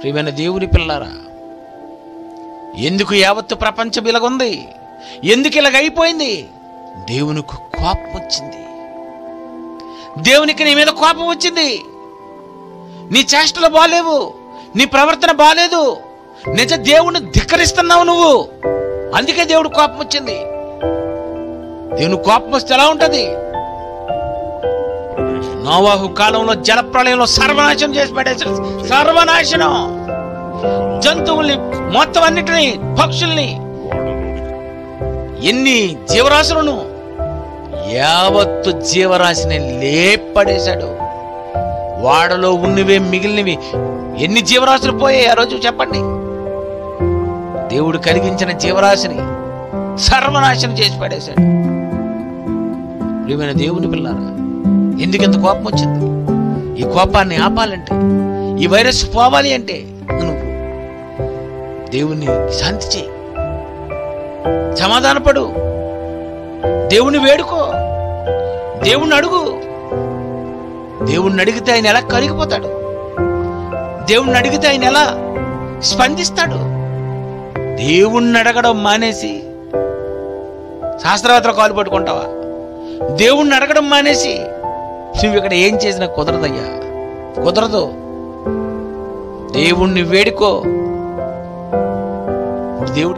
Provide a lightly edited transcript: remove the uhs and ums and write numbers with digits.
ప్రియమైన దేవుని పిల్లారా, ఎందుకు యావత్తు ప్రపంచం ఇలాగుంది? ఎందుకు ఇలాగైపోయింది? దేవునికి కోపం వచ్చింది. దేవునికి నీ మీద కోపం వచ్చింది. నీ చేష్టలు బాలేవు, నీ ప్రవర్తన బాలేదు, నిజ దేవుణ్ణి ధిక్కరిస్తున్నావు నువ్వు. అందుకే దేవుడు కోపం వచ్చింది. దేవుని కోపం వస్తే ఎలా ఉంటది? నోవాహు కాలంలో జలప్రళయంలో సర్వనాశనం చేసి పడేసాడు. సర్వనాశనం, జంతువుల్ని మొత్తం అన్నిటినీ, పక్షుల్ని, ఎన్ని జీవరాశులను, యావత్తు జీవరాశిని లేపడేశాడు. వాడలో ఉన్నవే మిగిలినవి ఎన్ని జీవరాశులు పోయాయి ఆ రోజు చెప్పండి? దేవుడు కలిగించిన జీవరాశిని సర్వనాశనం చేసి పడేశాడు. ప్రియమైన దేవుని పిల్లారా, ఎందుకంత కోపం వచ్చింది? ఈ కోపాన్ని ఆపాలంటే, ఈ వైరస్ పోవాలి అంటే నువ్వు దేవుణ్ణి శాంతి చేయి, సమాధానపడు, దేవుణ్ణి వేడుకో, దేవుణ్ణి అడుగు. దేవుణ్ణి అడిగితే ఆయన ఎలా కరిగిపోతాడు? దేవుణ్ణి అడిగితే ఆయన ఎలా స్పందిస్తాడు? దేవుణ్ణి అడగడం మానేసి శాస్త్రవేత్తలు కాలు పట్టుకుంటావా? దేవుణ్ణి అడగడం మానేసి నువ్వు ఇక్కడ ఏం చేసినా కుదరదయ్యా, కుదరదు. దేవుణ్ణి వేడుకో. దేవుడు